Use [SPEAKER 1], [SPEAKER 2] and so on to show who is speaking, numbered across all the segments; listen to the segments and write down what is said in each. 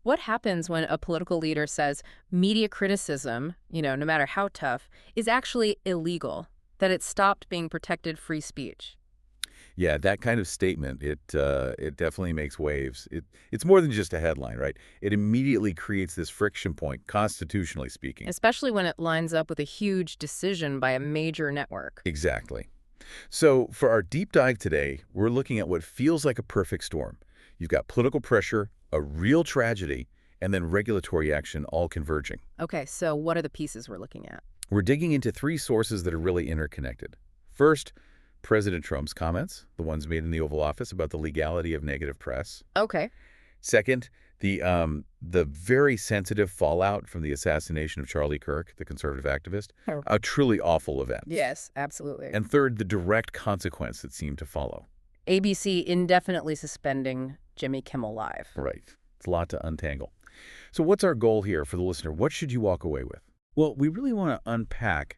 [SPEAKER 1] What happens when a political leader says media criticism, no matter how tough, is actually illegal, that it stopped being protected free speech?
[SPEAKER 2] Yeah, that kind of statement, it definitely makes waves. It's more than just a headline, right? It immediately creates this friction point, constitutionally speaking.
[SPEAKER 1] Especially when it lines up with a huge decision by a major network.
[SPEAKER 2] Exactly. So for our deep dive today, we're looking at what feels like a perfect storm. You've got political pressure, a real tragedy, and then regulatory action all converging.
[SPEAKER 1] Okay, so what are the pieces we're looking at?
[SPEAKER 2] We're digging into three sources that are really interconnected. First, President Trump's comments, the ones made in the Oval Office about the legality of negative press.
[SPEAKER 1] Okay.
[SPEAKER 2] Second, the very sensitive fallout from the assassination of Charlie Kirk, the conservative activist,
[SPEAKER 1] Oh.
[SPEAKER 2] a truly awful event.
[SPEAKER 1] Yes, absolutely.
[SPEAKER 2] And third, the direct consequence that seemed to follow.
[SPEAKER 1] ABC indefinitely suspending Jimmy Kimmel Live.
[SPEAKER 2] Right. It's a lot to untangle. So what's our goal here for the listener? What should you walk away with? Well, we really want to unpack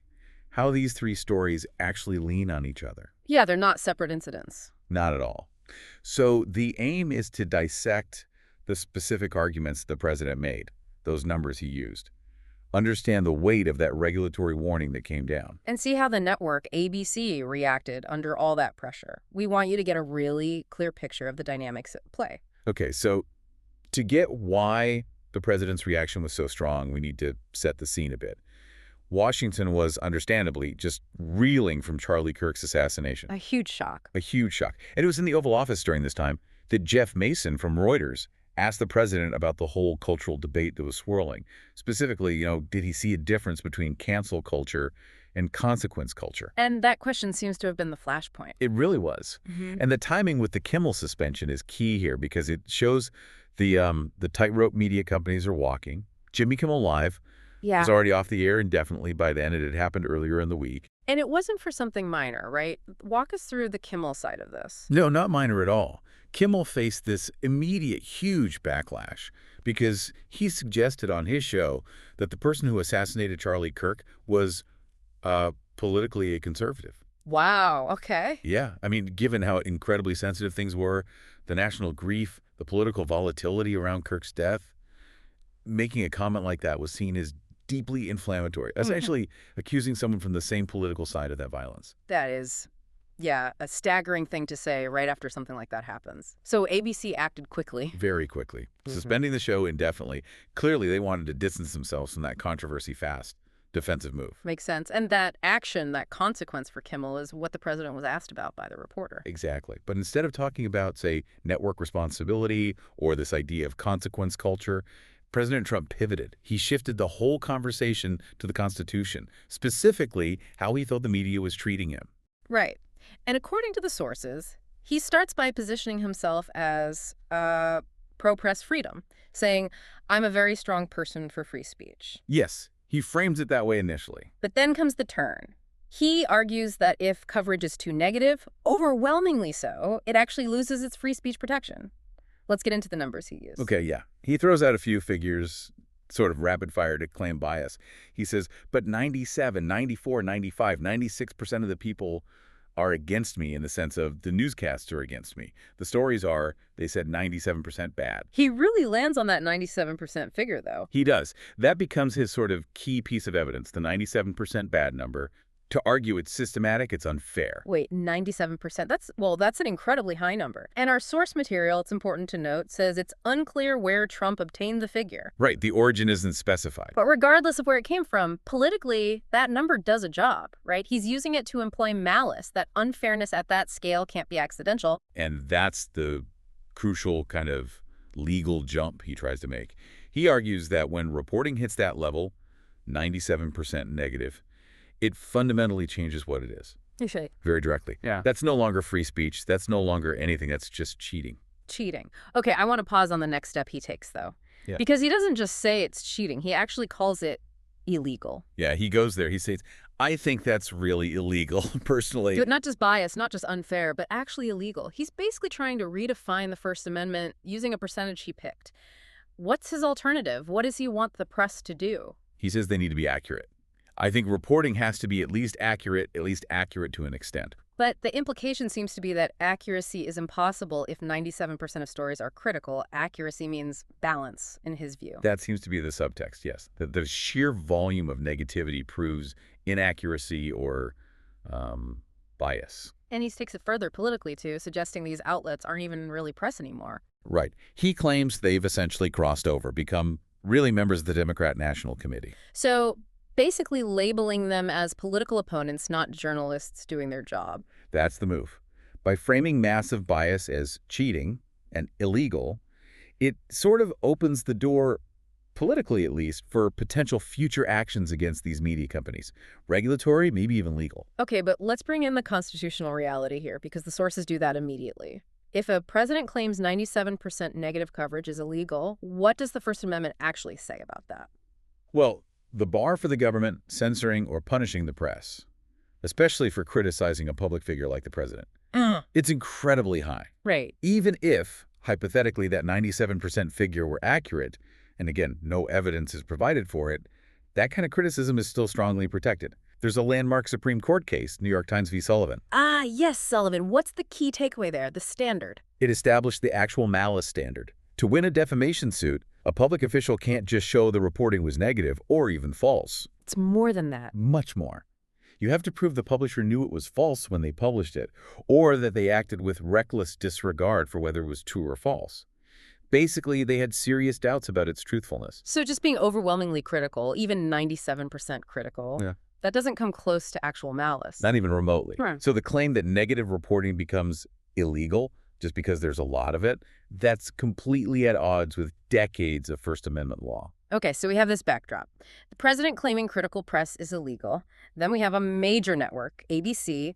[SPEAKER 2] how these three stories actually lean on each other.
[SPEAKER 1] Yeah, they're not separate incidents.
[SPEAKER 2] Not at all. So the aim is to dissect the specific arguments the president made, those numbers he used, understand the weight of that regulatory warning that came down.
[SPEAKER 1] And see how the network, ABC, reacted under all that pressure. We want you to get a really clear picture of the dynamics at play.
[SPEAKER 2] Okay, so to get why the president's reaction was so strong, we need to set the scene a bit. Washington was understandably just reeling from Charlie Kirk's assassination.
[SPEAKER 1] A huge shock.
[SPEAKER 2] A huge shock. And it was in the Oval Office during this time that Jeff Mason from Reuters asked the president about the whole cultural debate that was swirling. Specifically, did he see a difference between cancel culture and consequence culture?
[SPEAKER 1] And that question seems to have been the flashpoint.
[SPEAKER 2] It really was. And the timing with the Kimmel suspension is key here because it shows the tightrope media companies are walking. Jimmy Kimmel Live
[SPEAKER 1] Yeah.
[SPEAKER 2] was already off the air indefinitely by then. It had happened earlier in the week.
[SPEAKER 1] And it wasn't for something minor, right? Walk us through the Kimmel side of this.
[SPEAKER 2] No, not minor at all. Kimmel faced this immediate, huge backlash because he suggested on his show that the person who assassinated Charlie Kirk was politically a conservative.
[SPEAKER 1] Wow, okay.
[SPEAKER 2] Yeah, I mean, given how incredibly sensitive things were, the national grief, the political volatility around Kirk's death, making a comment like that was seen as deeply inflammatory, essentially accusing someone from the same political side of that violence.
[SPEAKER 1] That is, yeah, a staggering thing to say right after something like that happens. So ABC acted quickly.
[SPEAKER 2] Very quickly, suspending the show indefinitely. Clearly, they wanted to distance themselves from that controversy fast. Defensive move.
[SPEAKER 1] Makes sense. And that action, that consequence for Kimmel is what the president was asked about by the reporter.
[SPEAKER 2] Exactly. But instead of talking about, say, network responsibility or this idea of consequence culture, President Trump pivoted. He shifted the whole conversation to the Constitution, specifically how he thought the media was treating him.
[SPEAKER 1] Right. And according to the sources, he starts by positioning himself as pro-press freedom, saying, I'm a very strong person for free speech.
[SPEAKER 2] Yes, he frames it that way initially.
[SPEAKER 1] But then comes the turn. He argues that if coverage is too negative, overwhelmingly so, it actually loses its free speech protection. Let's get into the numbers he used.
[SPEAKER 2] Okay, yeah. He throws out a few figures, sort of rapid fire to claim bias. He says, but 97, 94, 95, 96% of the people are against me in the sense of the newscasts are against me. The stories are, they said 97% bad.
[SPEAKER 1] He really lands on that 97% figure, though.
[SPEAKER 2] He does. That becomes his sort of key piece of evidence, the 97% bad number. To argue it's systematic, it's unfair.
[SPEAKER 1] Wait, 97%? That's an incredibly high number. And our source material, it's important to note, says it's unclear where Trump obtained the figure.
[SPEAKER 2] Right, the origin isn't specified.
[SPEAKER 1] But regardless of where it came from, politically, that number does a job, right? He's using it to employ malice. That unfairness at that scale can't be accidental.
[SPEAKER 2] And that's the crucial kind of legal jump he tries to make. He argues that when reporting hits that level, 97% negative, it fundamentally changes what it is.
[SPEAKER 1] Usually.
[SPEAKER 2] Very directly.
[SPEAKER 1] Yeah.
[SPEAKER 2] That's no longer free speech. That's no longer anything. That's just cheating.
[SPEAKER 1] Cheating. Okay, I want to pause on the next step he takes, though.
[SPEAKER 2] Yeah.
[SPEAKER 1] Because he doesn't just say it's cheating. He actually calls it illegal.
[SPEAKER 2] Yeah, he goes there. He says, I think that's really illegal, personally.
[SPEAKER 1] Dude, not just biased, not just unfair, but actually illegal. He's basically trying to redefine the First Amendment using a percentage he picked. What's his alternative? What does he want the press to do?
[SPEAKER 2] He says they need to be accurate. I think reporting has to be at least accurate to an extent.
[SPEAKER 1] But the implication seems to be that accuracy is impossible if 97% of stories are critical. Accuracy means balance, in his view.
[SPEAKER 2] That seems to be the subtext, yes. The sheer volume of negativity proves inaccuracy or bias.
[SPEAKER 1] And he takes it further politically, too, suggesting these outlets aren't even really press anymore.
[SPEAKER 2] Right. He claims they've essentially crossed over, become really members of the Democrat National Committee.
[SPEAKER 1] So basically labeling them as political opponents, not journalists doing their job.
[SPEAKER 2] That's the move. By framing massive bias as cheating and illegal, it sort of opens the door, politically at least, for potential future actions against these media companies. Regulatory, maybe even legal.
[SPEAKER 1] Okay, but let's bring in the constitutional reality here, because the sources do that immediately. If a president claims 97% negative coverage is illegal, what does the First Amendment actually say about that?
[SPEAKER 2] Well, the bar for the government censoring or punishing the press, especially for criticizing a public figure like the president, it's incredibly high.
[SPEAKER 1] Right.
[SPEAKER 2] Even if, hypothetically, that 97% figure were accurate, and again, no evidence is provided for it, that kind of criticism is still strongly protected. There's a landmark Supreme Court case, New York Times v. Sullivan.
[SPEAKER 1] Ah, yes, Sullivan. What's the key takeaway there, the standard?
[SPEAKER 2] It established the actual malice standard. To win a defamation suit, a public official can't just show the reporting was negative or even false.
[SPEAKER 1] It's more than that.
[SPEAKER 2] Much more. You have to prove the publisher knew it was false when they published it, or that they acted with reckless disregard for whether it was true or false. Basically, they had serious doubts about its truthfulness.
[SPEAKER 1] So just being overwhelmingly critical, even 97% critical, that doesn't come close to actual malice.
[SPEAKER 2] Not even remotely.
[SPEAKER 1] Right.
[SPEAKER 2] So the claim that negative reporting becomes illegal just because there's a lot of it, that's completely at odds with decades of First Amendment law.
[SPEAKER 1] Okay, so we have this backdrop. The president claiming critical press is illegal. Then we have a major network, ABC,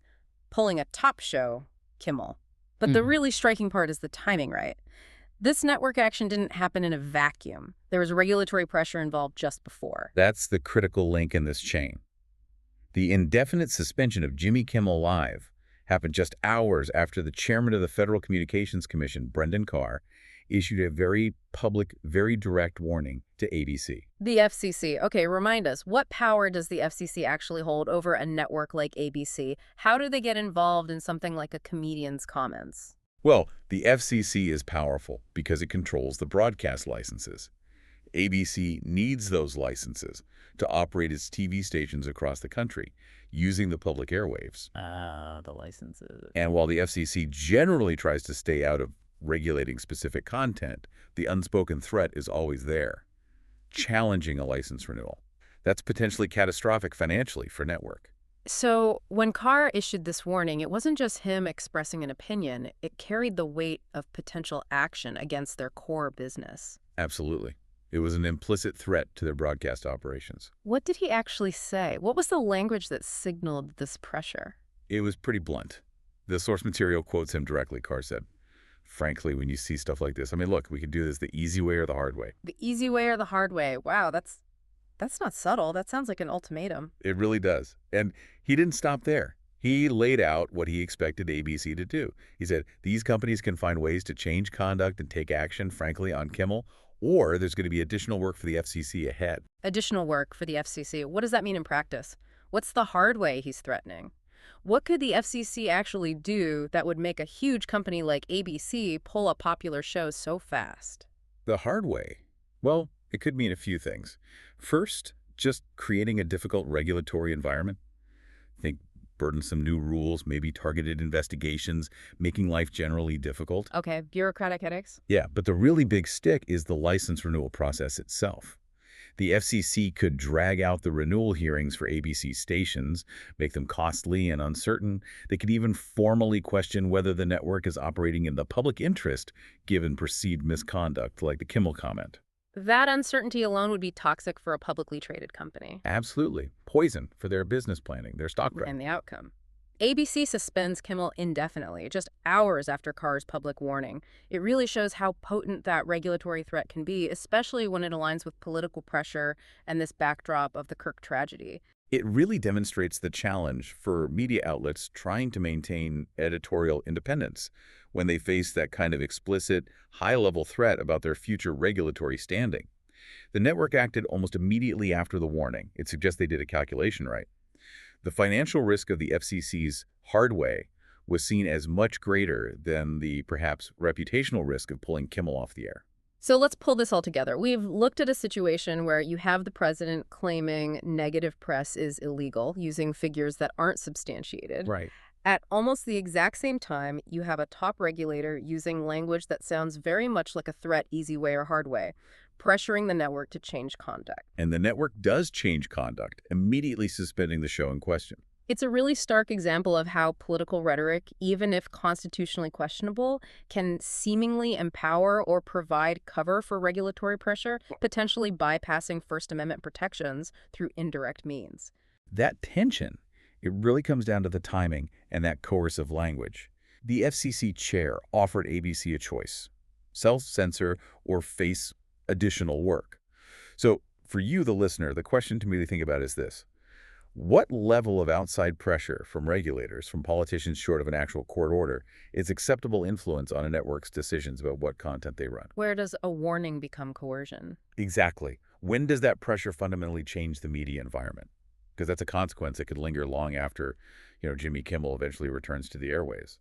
[SPEAKER 1] pulling a top show, Kimmel. But the really striking part is the timing, right? This network action didn't happen in a vacuum. There was regulatory pressure involved just before.
[SPEAKER 2] That's the critical link in this chain. The indefinite suspension of Jimmy Kimmel Live happened just hours after the chairman of the Federal Communications Commission, Brendan Carr, issued a very public, very direct warning to ABC.
[SPEAKER 1] The FCC. Okay, remind us, what power does the FCC actually hold over a network like ABC? How do they get involved in something like a comedian's comments?
[SPEAKER 2] Well, the FCC is powerful because it controls the broadcast licenses. ABC needs those licenses to operate its TV stations across the country using the public airwaves.
[SPEAKER 1] The licenses.
[SPEAKER 2] And while the FCC generally tries to stay out of regulating specific content, the unspoken threat is always there, challenging a license renewal. That's potentially catastrophic financially for network.
[SPEAKER 1] So when Carr issued this warning, it wasn't just him expressing an opinion. It carried the weight of potential action against their core business.
[SPEAKER 2] Absolutely. It was an implicit threat to their broadcast operations.
[SPEAKER 1] What did he actually say? What was the language that signaled this pressure?
[SPEAKER 2] It was pretty blunt. The source material quotes him directly, Carr said. Frankly, when you see stuff like this, I mean, look, we could do this the easy way or the hard way.
[SPEAKER 1] The easy way or the hard way? Wow, that's not subtle. That sounds like an ultimatum.
[SPEAKER 2] It really does. And he didn't stop there. He laid out what he expected ABC to do. He said, these companies can find ways to change conduct and take action, frankly, on Kimmel, or there's going to be additional work for the FCC ahead.
[SPEAKER 1] Additional work for the FCC. What does that mean in practice? What's the hard way he's threatening? What could the FCC actually do that would make a huge company like ABC pull a popular show so fast?
[SPEAKER 2] The hard way? Well, it could mean a few things. First, just creating a difficult regulatory environment. Think burdensome new rules, maybe targeted investigations, making life generally difficult.
[SPEAKER 1] Okay, bureaucratic headaches?
[SPEAKER 2] Yeah, but the really big stick is the license renewal process itself. The FCC could drag out the renewal hearings for ABC stations, make them costly and uncertain. They could even formally question whether the network is operating in the public interest, given perceived misconduct, like the Kimmel comment.
[SPEAKER 1] That uncertainty alone would be toxic for a publicly traded company.
[SPEAKER 2] Absolutely. Poison for their business planning, their stock price.
[SPEAKER 1] And the outcome. ABC suspends Kimmel indefinitely, just hours after Carr's public warning. It really shows how potent that regulatory threat can be, especially when it aligns with political pressure and this backdrop of the Kirk tragedy.
[SPEAKER 2] It really demonstrates the challenge for media outlets trying to maintain editorial independence when they face that kind of explicit, high-level threat about their future regulatory standing. The network acted almost immediately after the warning. It suggests they did a calculation right. The financial risk of the FCC's hard way was seen as much greater than the perhaps reputational risk of pulling Kimmel off the air.
[SPEAKER 1] So let's pull this all together. We've looked at a situation where you have the president claiming negative press is illegal, using figures that aren't substantiated.
[SPEAKER 2] Right.
[SPEAKER 1] At almost the exact same time, you have a top regulator using language that sounds very much like a threat, easy way or hard way, pressuring the network to change conduct.
[SPEAKER 2] And the network does change conduct, immediately suspending the show in question.
[SPEAKER 1] It's a really stark example of how political rhetoric, even if constitutionally questionable, can seemingly empower or provide cover for regulatory pressure, potentially bypassing First Amendment protections through indirect means.
[SPEAKER 2] That tension, it really comes down to the timing and that coercive language. The FCC chair offered ABC a choice: self-censor or face additional work. So for you, the listener, the question to me to think about is this: what level of outside pressure from regulators, from politicians short of an actual court order, is acceptable influence on a network's decisions about what content they run?
[SPEAKER 1] Where does a warning become coercion?
[SPEAKER 2] Exactly. When does that pressure fundamentally change the media environment? Because that's a consequence that could linger long after, Jimmy Kimmel eventually returns to the airwaves.